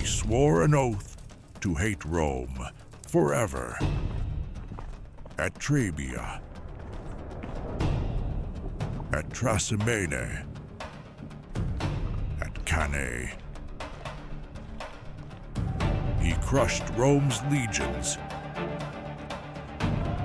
swore an oath to hate Rome forever. At Trebia, at Trasimene, at Cannae, he crushed Rome's legions,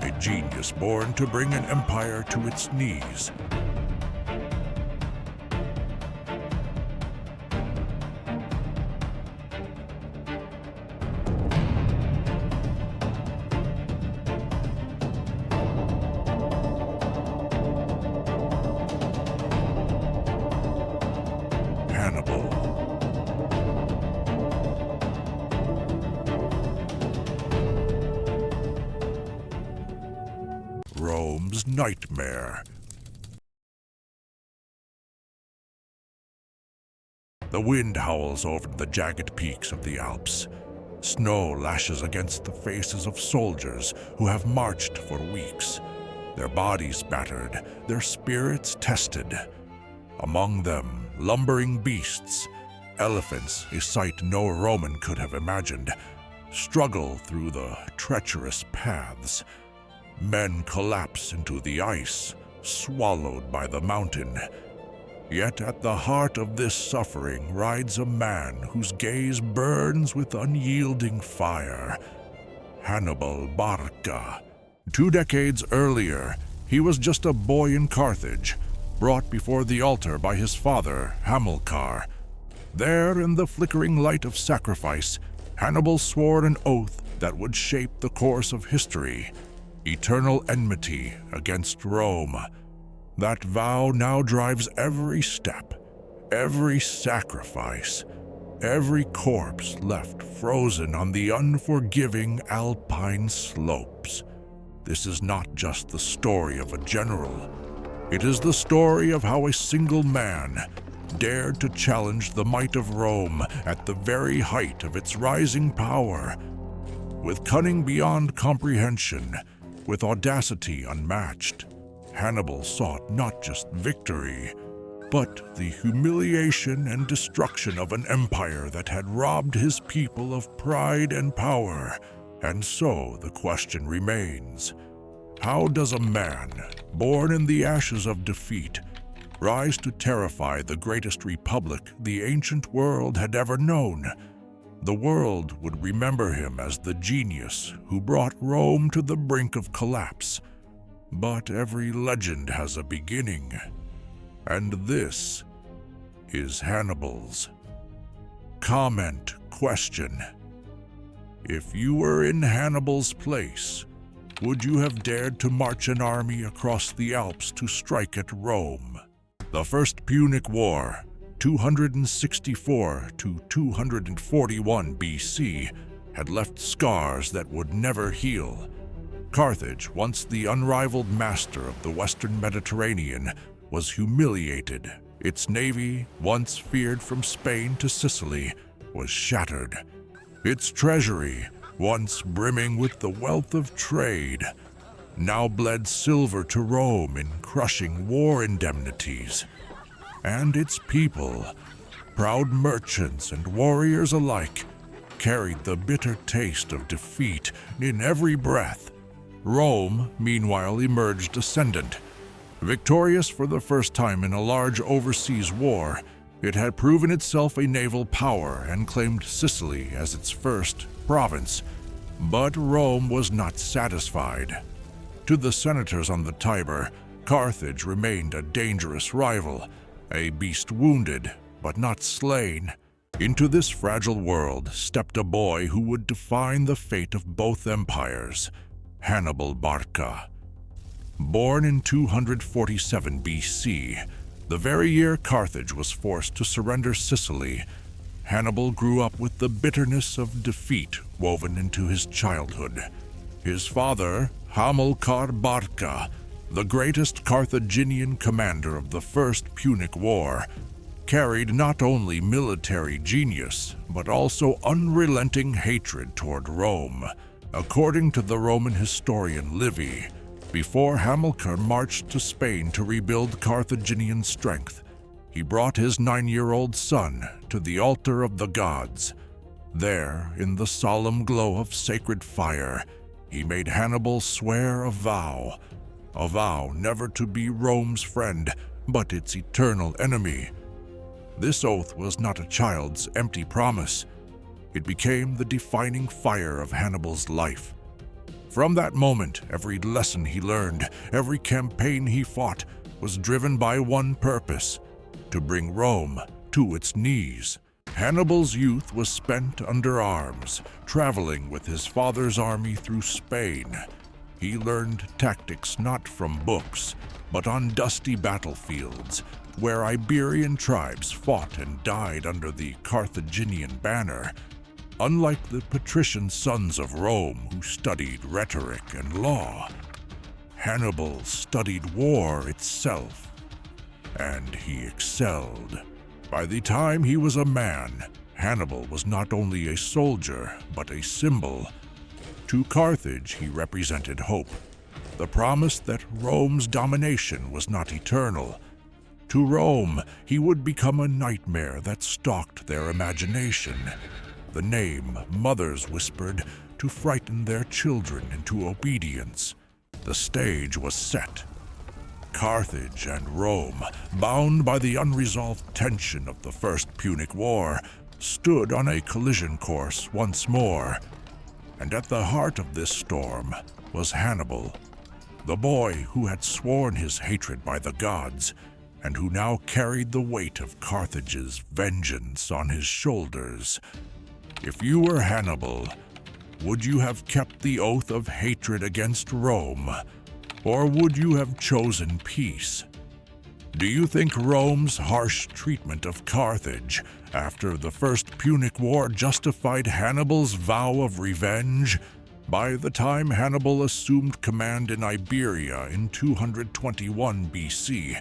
a genius born to bring an empire to its knees. Hannibal. Rome's nightmare. The wind howls over the jagged peaks of the Alps. Snow lashes against the faces of soldiers who have marched for weeks, their bodies battered, their spirits tested. Among them, lumbering beasts, elephants, a sight no Roman could have imagined, struggle through the treacherous paths. Men collapse into the ice, swallowed by the mountain. Yet at the heart of this suffering rides a man whose gaze burns with unyielding fire. Hannibal Barca. 2 decades earlier, he was just a boy in Carthage, brought before the altar by his father, Hamilcar. There, in the flickering light of sacrifice, Hannibal swore an oath that would shape the course of history. Eternal enmity against Rome. That vow now drives every step, every sacrifice, every corpse left frozen on the unforgiving Alpine slopes. This is not just the story of a general. It is the story of how a single man dared to challenge the might of Rome at the very height of its rising power. With cunning beyond comprehension, with audacity unmatched, Hannibal sought not just victory, but the humiliation and destruction of an empire that had robbed his people of pride and power. And so the question remains, how does a man, born in the ashes of defeat, rise to terrify the greatest republic the ancient world had ever known? The world would remember him as the genius who brought Rome to the brink of collapse. But every legend has a beginning, and this is Hannibal's. Comment, question. If you were in Hannibal's place, would you have dared to march an army across the Alps to strike at Rome? The First Punic War, 264 to 241 BC, had left scars that would never heal. Carthage, once the unrivaled master of the Western Mediterranean, was humiliated. Its navy, once feared from Spain to Sicily, was shattered. Its treasury, once brimming with the wealth of trade, now bled silver to Rome in crushing war indemnities. And its people, proud merchants and warriors alike, carried the bitter taste of defeat in every breath. Rome, meanwhile, emerged ascendant. Victorious for the first time in a large overseas war, it had proven itself a naval power and claimed Sicily as its first province. But Rome was not satisfied. To the senators on the Tiber, Carthage remained a dangerous rival, a beast wounded but not slain. Into this fragile world stepped a boy who would define the fate of both empires, Hannibal Barca. Born in 247 BC, the very year Carthage was forced to surrender Sicily, Hannibal grew up with the bitterness of defeat woven into his childhood. His father, Hamilcar Barca, the greatest Carthaginian commander of the First Punic War, carried not only military genius, but also unrelenting hatred toward Rome. According to the Roman historian Livy, before Hamilcar marched to Spain to rebuild Carthaginian strength, he brought his 9-year-old son to the altar of the gods. There, in the solemn glow of sacred fire, he made Hannibal swear a vow never to be Rome's friend, but its eternal enemy. This oath was not a child's empty promise. It became the defining fire of Hannibal's life. From that moment, every lesson he learned, every campaign he fought, was driven by one purpose: to bring Rome to its knees. Hannibal's youth was spent under arms, traveling with his father's army through Spain. He learned tactics not from books, but on dusty battlefields, where Iberian tribes fought and died under the Carthaginian banner. Unlike the patrician sons of Rome who studied rhetoric and law, Hannibal studied war itself, and he excelled. By the time he was a man, Hannibal was not only a soldier, but a symbol. To Carthage, he represented hope, the promise that Rome's domination was not eternal. To Rome, he would become a nightmare that stalked their imagination. The name mothers whispered to frighten their children into obedience. The stage was set. Carthage and Rome, bound by the unresolved tension of the First Punic War, stood on a collision course once more. And at the heart of this storm was Hannibal, the boy who had sworn his hatred by the gods, and who now carried the weight of Carthage's vengeance on his shoulders. If you were Hannibal, would you have kept the oath of hatred against Rome, or would you have chosen peace? Do you think Rome's harsh treatment of Carthage after the First Punic War justified Hannibal's vow of revenge? By the time Hannibal assumed command in Iberia in 221 BC,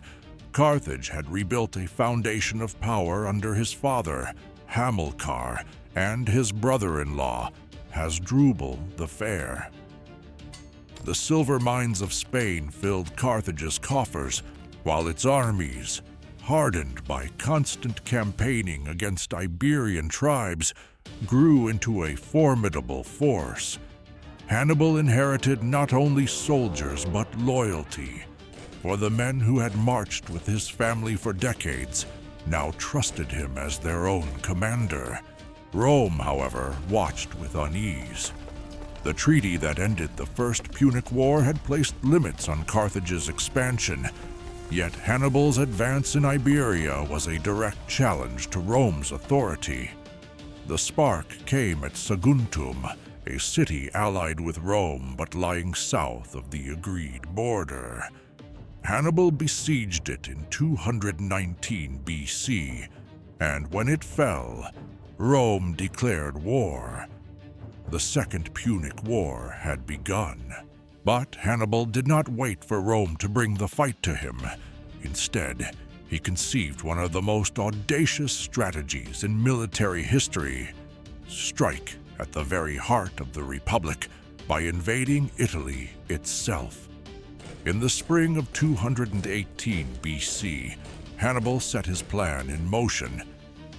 Carthage had rebuilt a foundation of power under his father, Hamilcar, and his brother-in-law, Hasdrubal the Fair. The silver mines of Spain filled Carthage's coffers, while its armies, hardened by constant campaigning against Iberian tribes, grew into a formidable force. Hannibal inherited not only soldiers but loyalty, for the men who had marched with his family for decades now trusted him as their own commander. Rome, however, watched with unease. The treaty that ended the First Punic War had placed limits on Carthage's expansion, yet Hannibal's advance in Iberia was a direct challenge to Rome's authority. The spark came at Saguntum, a city allied with Rome but lying south of the agreed border. Hannibal besieged it in 219 BC, and when it fell, Rome declared war. The Second Punic War had begun. But Hannibal did not wait for Rome to bring the fight to him. Instead, he conceived one of the most audacious strategies in military history: strike at the very heart of the Republic by invading Italy itself. In the spring of 218 BC, Hannibal set his plan in motion.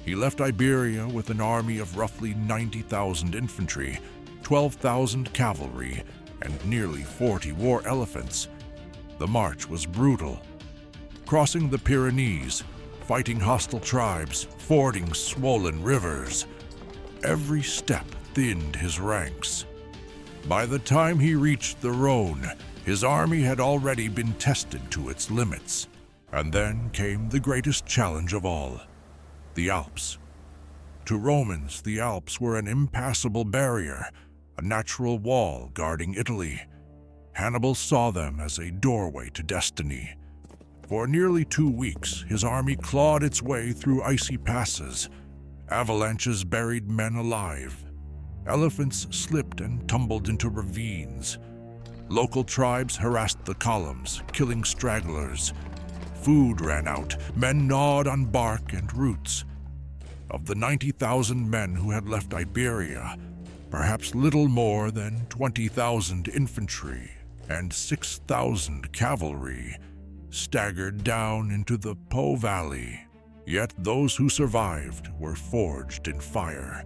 He left Iberia with an army of roughly 90,000 infantry, 12,000 cavalry, and nearly 40 war elephants. The march was brutal. Crossing the Pyrenees, fighting hostile tribes, fording swollen rivers. Every step thinned his ranks. By the time he reached the Rhone, his army had already been tested to its limits. And then came the greatest challenge of all: the Alps. To Romans, the Alps were an impassable barrier, a natural wall guarding Italy. Hannibal saw them as a doorway to destiny. For nearly 2 weeks, his army clawed its way through icy passes. Avalanches buried men alive. Elephants slipped and tumbled into ravines. Local tribes harassed the columns, killing stragglers. Food ran out. Men gnawed on bark and roots. Of the 90,000 men who had left Iberia, perhaps little more than 20,000 infantry and 6,000 cavalry staggered down into the Po Valley. Yet those who survived were forged in fire.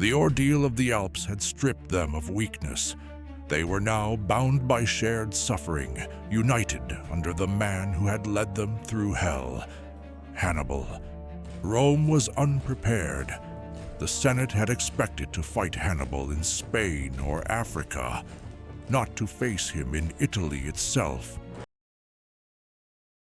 The ordeal of the Alps had stripped them of weakness. They were now bound by shared suffering, united under the man who had led them through hell, Hannibal. Rome was unprepared. The Senate had expected to fight Hannibal in Spain or Africa, not to face him in Italy itself,